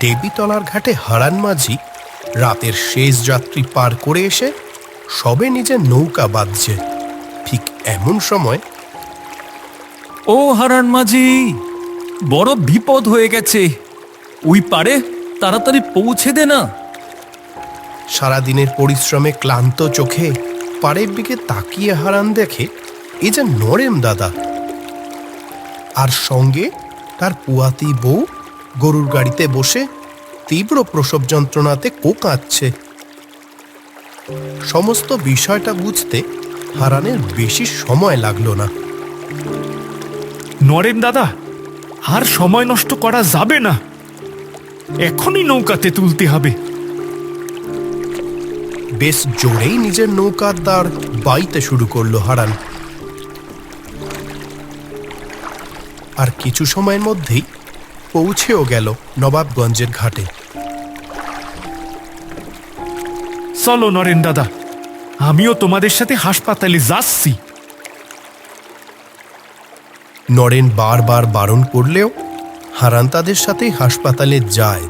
দেবীতলার ঘাটে হারান মাঝি রাতের শেষ যাত্রী পার করে এসে সবে নিজের নৌকা বাঁধছে। ঠিক এমন সময়, ও হারান মাঝি, বড় বিপদ হয়ে গেছে, ওই পারে তাড়াতাড়ি পৌঁছে দে না। সারাদিনের পরিশ্রমে ক্লান্ত চোখে পাড়ের দিকে তাকিয়ে হারান দেখে এ যে নরেন দাদা, আর সঙ্গে তার পুয়াতি বউ গরুর গাড়িতে বসে তীব্র প্রসব যন্ত্রণাতে কোঁকাচ্ছে। সমস্ত বিষয়টা বুঝতে হারানের বেশি সময় লাগলো না। নরেন দাদা, আর সময় নষ্ট করা যাবে না, এখনই নৌকাতে তুলতে হবে। বেশ জোরেই নিজের নৌকার দাঁড় বাইতে শুরু করলো হারান। আর কিছু সময়ের মধ্যেই পৌঁছেও গেল নবাবগঞ্জের ঘাটে। চলো নরেন দাদা, আমিও তোমাদের সাথে হাসপাতালে যাচ্ছি। নরেন বারবার বারণ করলেও হারান তাদের সাথেই হাসপাতালে যায়।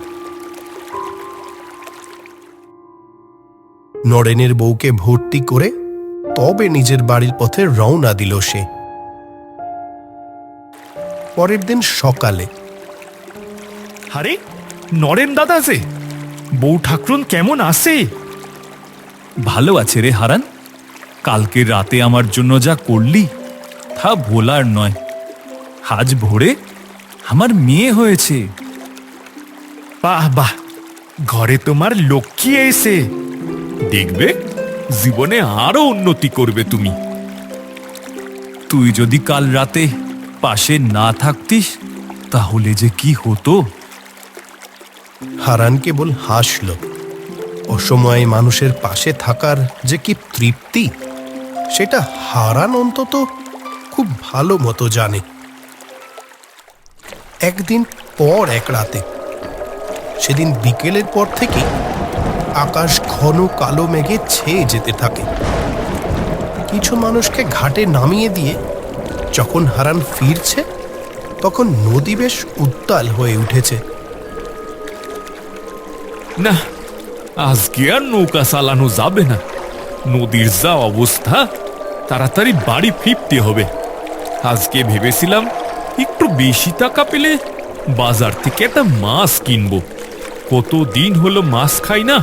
নরেনের বউকে ভর্তি করে তবে নিজের বাড়ির পথে রওনা দিল সে। পরের দিন সকালে, আরে নরেন দাদা যে, বউ ঠাকুরন কেমন আছে? ভালো আছে রে হারান, কালকে রাতে আমার জন্য যা করলি তা ভোলার নয়। আজ ভোরে আমার মেয়ে হয়েছে। বাহ বাহ, ঘরে তোমার লক্ষ্মী এসে, দেখবে জীবনে আরো উন্নতি করবে তুমি। তুই যদি কাল রাতে পাশে না থাকতিস তাহলে যে কি হতো। হারান কেবল হাসল। অসময়ে মানুষের পাশে থাকার যে কি তৃপ্তি, সেটা হারান অন্তত খুব ভালো মতো জানে। একদিন পর এক রাতে, সেদিন বিকেলের পর থেকে আকাশ ঘন কালো মেঘে ছেয়ে যেতে থাকে। কিছু মানুষকে ঘাটে নামিয়ে দিয়ে যখন হারান ফিরছে, তখন নদী বেশ উত্তাল হয়ে উঠেছে। না, আজকে আর নৌকা চালানো যাবে না, নদীর যা অবস্থা, তাড়াতাড়ি বাড়ি ফিরতে হবে। আজকে ভেবেছিলাম একটু বেশি টাকা পেলে বাজার থেকে একটা মাছ কিনবো, কতদিন হলো মাছ খাই না,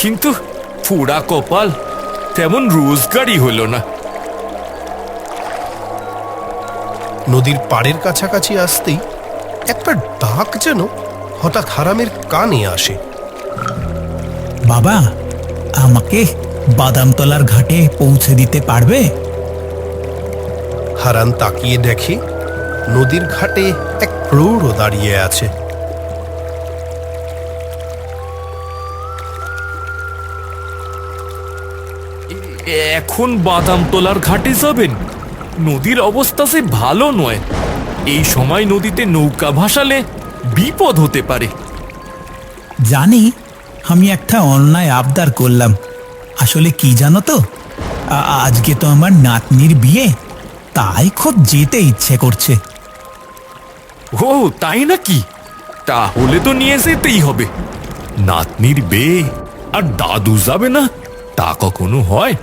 কিন্তু পোড়া কপাল, তেমন রোজগারই হলো না। নদীর পাড়ের কাছাকাছি আসতেই একটা ডাক যেন হঠাৎ হারামের কানে আসে। বাবা, আমাকে বাদামতলার ঘাটে পৌঁছে দিতে পারবে? হারান তাকিয়ে দেখে নদীর ঘাটে এক প্রৌঢ় দাঁড়িয়ে আছে। এখন বাদামতলার ঘাটে যাবেন? নদীর অবস্থা যে ভালো নয়, এই সময় নদীতে নৌকা ভাসালে বিপদ হতে পারে। জানি, আমি একটা অন্যায় আবদার করলাম। আসলে কি জানো তো, আজকে তো আমার নাতনির বিয়ে, তাই খুব যেতে ইচ্ছে করছে। ও তাই নাকি? তাহলে তো নিয়ে যেতেই হবে। নাতনির বিয়ে আর দাদু যাবে না, তা কখনো হয়?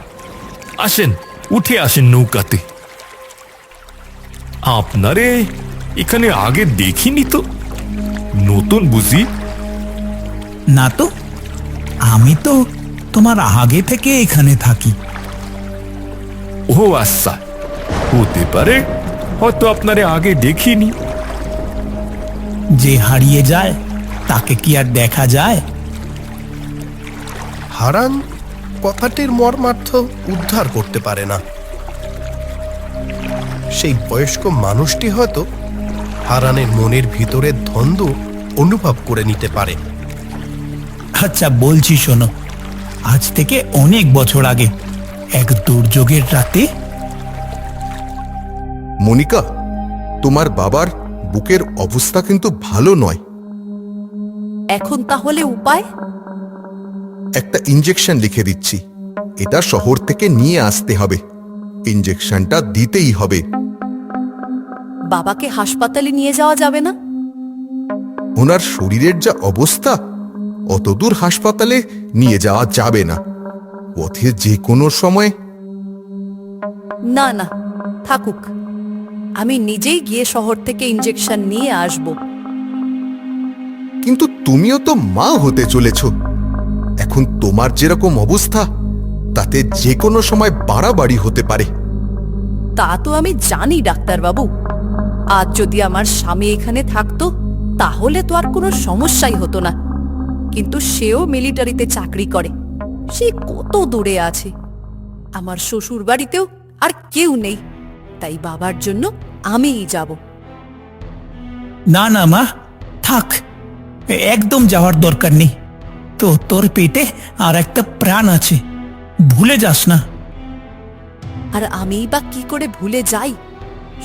আসেন, উঠে আসেন নৌকাতে। আপনারে এখানে আগে দেখিনি তো, নতুন বুঝি? না তো, আমি তো তোমার আগে থেকে এখানে থাকি। ও আচ্ছা, হতে পারে হয়তো আপনারে আগে দেখিনি। যে হারিয়ে যায় তাকে কি আর দেখা যায়? হারান কথাটির মর্মার্থ উদ্ধার করতে পারে না। সেই বয়স্ক মানুষটি হয়তো হারানের মনের ভিতরের দ্বন্দ্ব অনুভব করে নিতে পারে। আচ্ছা বলছি, শোনো, আজ থেকে অনেক বছর আগে এক দুর্যোগের রাতে। মনিকা, তোমার বাবার বুকের অবস্থা কিন্তু ভালো নয়। এখন তাহলে উপায়? একটা ইঞ্জেকশন লিখে দিচ্ছি, এটা শহর থেকে নিয়ে আসতে হবে। ইঞ্জেকশনটা দিতেই হবে। বাবাকে হাসপাতালে নিয়ে যাওয়া যাবে না? ওনার শরীরের যা অবস্থা, অতদূর হাসপাতালে নিয়ে যাওয়া যাবে না। পথে যে কোনো সময়। না না, থাকুক। আমি নিজেই গিয়ে শহর থেকে ইঞ্জেকশন নিয়ে আসব। কিন্তু তুমিও তো মা হতে চলেছ। এখন তোমার যেরকম অবস্থা, তাতে যে কোনো সময় বাড়াবাড়ি হতে পারে। তা তো আমি জানি ডাক্তারবাবু। আজ যদি আমার স্বামী এখানে থাকতো তাহলে তো আর কোনো সমস্যাই হতো না, কিন্তু সেও মিলিটারিতে চাকরি করে। সে কত দূরে আছে। আমার শ্বশুর বাড়িতেও আর কেউ নেই, তাই বাবার জন্য আমিই যাব। না না মা, থাক, একদম যাওয়ার দরকার নেই। তো তোর পেটে আর একটা প্রাণ আছে, ভুলে যাস না। আর আমিই বা কি করে ভুলে যাই?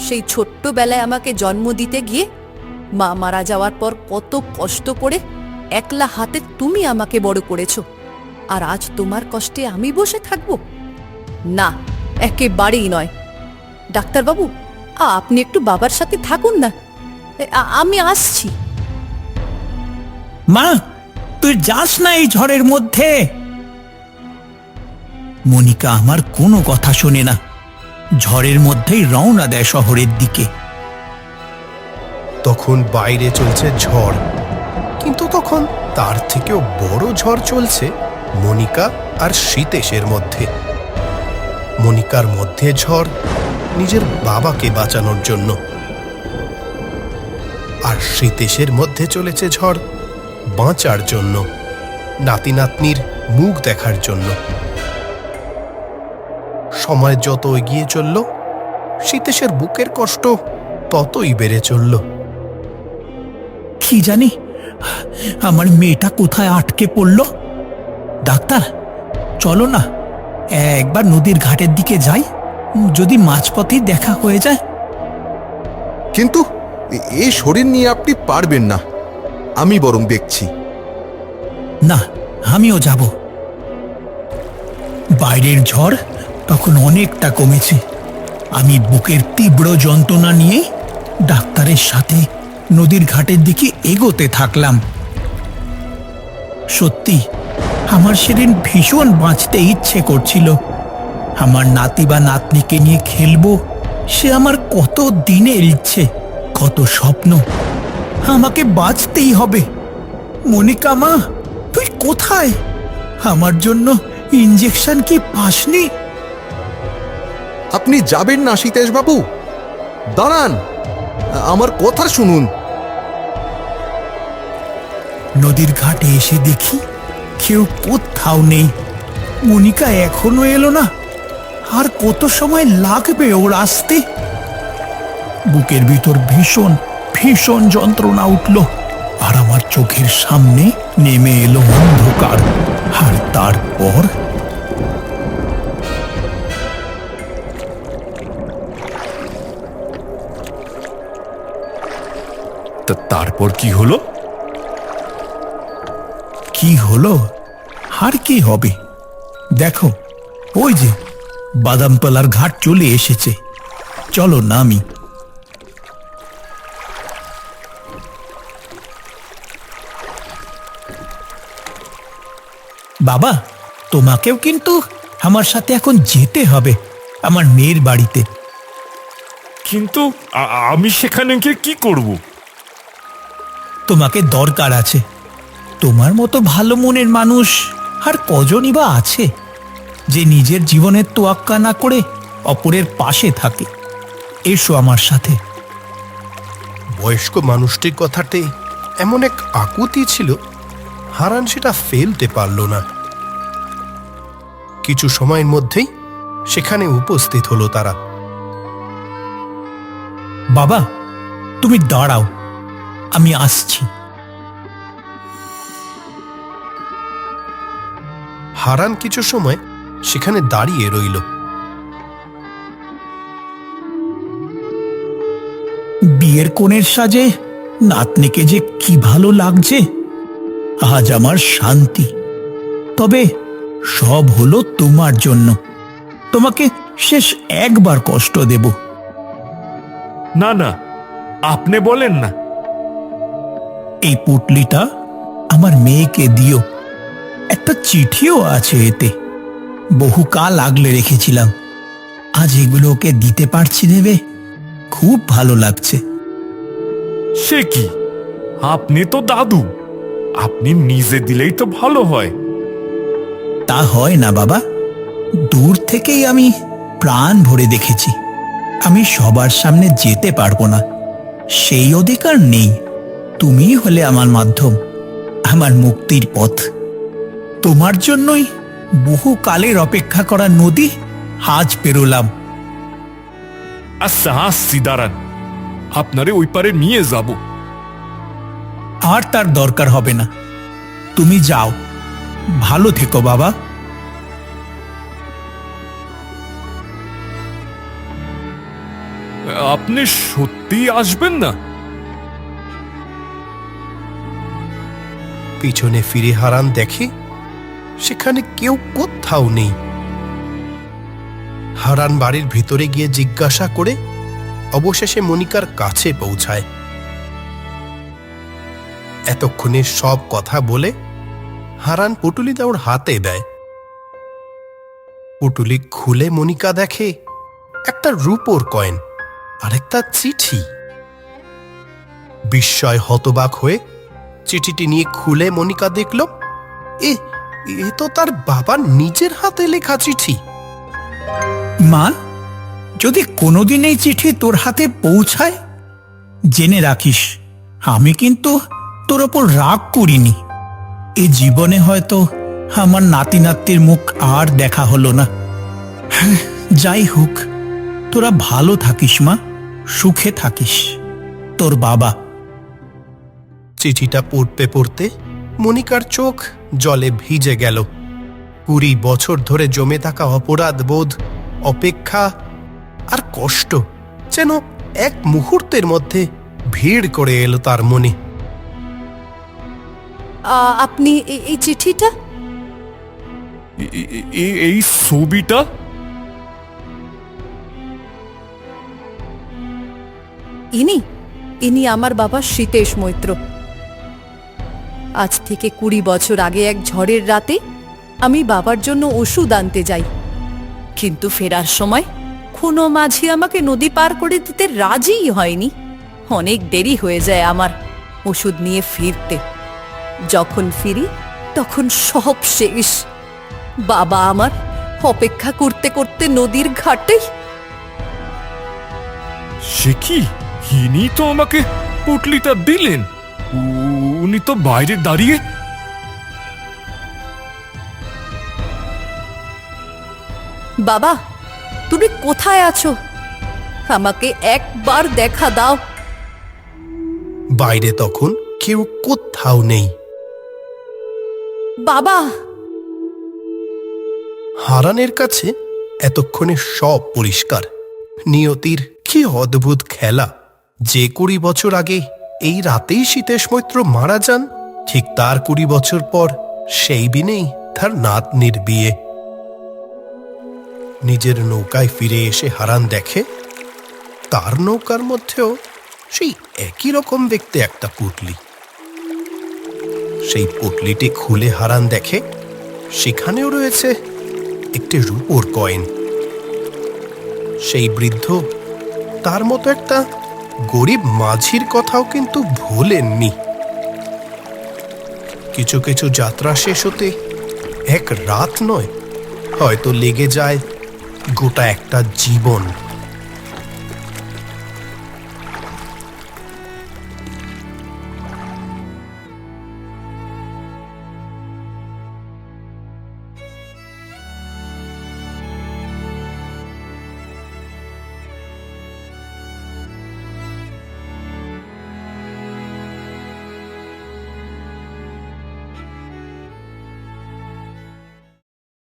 সেই ছোট্টবেলায় আমাকে জন্ম দিতে গিয়ে মা মারা যাওয়ার পর কত কষ্ট করে একলা হাতে তুমি আমাকে বড় করেছো, আর আজ তোমার কষ্টে আমি বসে থাকবো? না, একেবারেই নয়। ডাক্তারবাবু, আপনি একটু বাবার সাথে থাকুন না। আমি আসছি। মা, তুই যাস না এই ঝড়ের মধ্যে। মনিকা আমার কোনো কথা শোনে না, ঝড়ের মধ্যেই রওনা দেয় শহরের দিকে। তখন বাইরে চলছে ঝড়, কিন্তু তখন তার থেকেও বড় ঝড় চলছে মনিকা আর সীতেশের মধ্যে। মনিকার মধ্যে ঝড় নিজের বাবাকে বাঁচানোর জন্য, আর সীতেশের মধ্যে চলেছে ঝড় বাঁচার জন্য, নাতি নাতনির মুখ দেখার জন্য। সময় যত এগিয়ে চলল, সীতেশের বুকের কষ্ট ততই বেড়ে চলল। কি জানি আমার মেয়েটা কোথায় আটকে পড়ল। ডাক্তার, চলো না একবার নদীর ঘাটের দিকে যাই, যদি মাঝপথেই দেখা হয়ে যায়। কিন্তু এই শরীর নিয়ে আপনি পারবেন না, আমি বরং দেখছি। না, আমিও যাব। বাইরের ঝড় তখন অনেকটা কমেছে। আমি বুকের তীব্র যন্ত্রণা নিয়ে ডাক্তারের সাথে নদীর ঘাটের দিকে এগোতে থাকলাম। সত্যি আমার সেদিন ভীষণ বাঁচতে ইচ্ছে করছিল। আমার নাতি বা নাতনিকে নিয়ে খেলবো, সে আমার কত দিনের ইচ্ছে, কত স্বপ্ন। আমাকে বাঁচতেই হবে। মনিকা মা, তুই কোথায়? আমার জন্য ইঞ্জেকশন কি পাসনি? আপনি যাবেন না সীতেশ বাবু, দাঁড়ান, আমার কথা শুনুন। নদীর ঘাটে এসে দেখি কেউ কোথাও নেই। মনিকা এখনো এলো না। আর কত সময় লাগবে ওর আসতে? বুকের ভিতর ভীষণ ভীষণ যন্ত্রণা উঠল, আর আমার চোখের সামনে নেমে এলো অন্ধকার। আর তারপর তারপর কি হলো? কি হলো আর কি হবে? দেখো, ওই যে বাদামতলার ঘাট চলে এসেছে। চলো নামি। বাবা, তোমাকেও কিন্তু আমার সাথে এখন যেতে হবে আমার মেয়ের বাড়িতে। কিন্তু আমি সেখানে গিয়ে কি করব? তোমাকে দরকার আছে। তোমার মতো ভালো মনের মানুষ আর কজনই বা আছে যে নিজের জীবনের তোয়াক্কা না করে অপরের পাশে থাকে। এসো আমার সাথে। বয়স্ক মানুষটির কথাতে এমন এক আকুতি ছিল, হারান সেটা ফেলতে পারল না। কিছু সময়ের মধ্যেই সেখানে উপস্থিত হলো তারা। বাবা, তুমি দাঁড়াও, আমি আসছি। হারান কিছু সময় সেখানে দাঁড়িয়ে রইল। বিয়ের কোণের সাজে নাতনিকে যে কি ভালো লাগছে। আজ আমার শান্তি। তবে সব হলো তোমার জন্য। তোমাকে শেষ একবার কষ্ট দেব। না না, আপনি বলেন না। এই পুটলিটা আমার মেয়েকে দিও। একটা চিঠিও আছে এতে, বহুকাল আগলে রেখেছিলাম। আজ এগুলো ওকে দিতে পারছি দেবে, খুব ভালো লাগছে। সে কি, আপনি তো দাদু, আপনি নিজে দিলেই তো ভালো হয়। তা হয় না বাবা, দূর থেকেই আমি প্রাণ ভরে দেখেছি। আমি সবার সামনে যেতে পারবো না, সেই অধিকার নেই। তুমি হলে আমার মাধ্যম, আমার মুক্তির পথ। তোমার জন্যই বহু কালের অপেক্ষা করা নদী আজ পেরোলাম। আচ্ছা আসছি, দাঁড়ান, আপনারে ওই পারে নিয়ে যাব। আর তার দরকার হবে না, তুমি যাও। ভালো থেকো বাবা। আপনি সত্যি আসবেন না? পিছনে ফিরে হারান দেখে সেখানে কেউ কোথাও নেই। হারান বাড়ির ভিতরে গিয়ে জিজ্ঞাসা করে অবশেষে মনিকার কাছে পৌঁছায়। এতক্ষণে সব কথা বলে হারান পুটুলিটা ওর হাতে দেয়। পুটুলি খুলে মনিকা দেখে একটা রূপোর কয়েন আর একটা চিঠি। বিস্ময় হতবাক হয়ে চিঠিটি নিয়ে খুলে মনিকা দেখল এ তো তার বাবার নিজের হাতে লেখা চিঠি। মা, যদি কোনোদিন এই চিঠি তোর হাতে পৌঁছায়, জেনে রাখিস আমি কিন্তু তোর ওপর রাগ করিনি। এ জীবনে হয়তো আমার নাতি নাতির মুখ আর দেখা হলো না। হ্যাঁ, যাই হোক, তোরা ভালো থাকিস মা, সুখে থাকিস। তোর বাবা। চিঠিটা পড়তে পড়তে মনিকার চোখ জলে ভিজে গেল। 20 বছর ধরে জমে থাকা অপরাধ বোধ, অপেক্ষা আর কষ্ট যেন এক মুহূর্তের মধ্যে ভিড় করে এলো তার মনে। আপনি এই চিঠিটা? এই ছবিটা? ইনি আমার বাবা সীতেশ মৈত্র। আজ থেকে 20 বছর আগে এক ঝড়ের রাতে আমি বাবার জন্য ওষুধ আনতে যাই, কিন্তু ফেরার সময় কোনো মাঝি আমাকে নদী পার করে দিতে রাজিই হয়নি। অনেক দেরি হয়ে যায় আমার ওষুধ নিয়ে ফিরতে। যখন ফিরি তখন সব শেষ। বাবা আমার অপেক্ষা করতে করতে নদীর ঘাটে। সে কি, ইনি তো আমাকে পুটলিটা দিলেন। উনি তো বাইরে দাঁড়িয়ে। বাবা, তুমি কোথায় আছো? আমাকে একবার দেখা দাও। বাইরে তখন কেউ কোথাও নেই। বাবা! হারানের কাছে এতক্ষণে সব পরিষ্কার। নিয়তির কি অদ্ভুত খেলা! যে 20 বছর আগে এই রাতেই সীতেশ মৈত্র মারা যান, ঠিক তার 20 বছর পর সেই দিনেই তার নাতনির বিয়ে। নিজের নৌকায় ফিরে এসে হারান দেখে তার নৌকার মধ্যেও সেই একই রকম দেখতে একটা পুটলি। সেই পুটলিটি খুলে হারান দেখে সেখানেও রয়েছে একটি রূপোর কয়েন। সেই বৃদ্ধ তার মতো একটা গরিব মাঝির কথাও কিন্তু ভোলেননি। কিছু কিছু যাত্রা শেষ হতে এক রাত নয়, হয়তো লেগে যায় গোটা একটা জীবন।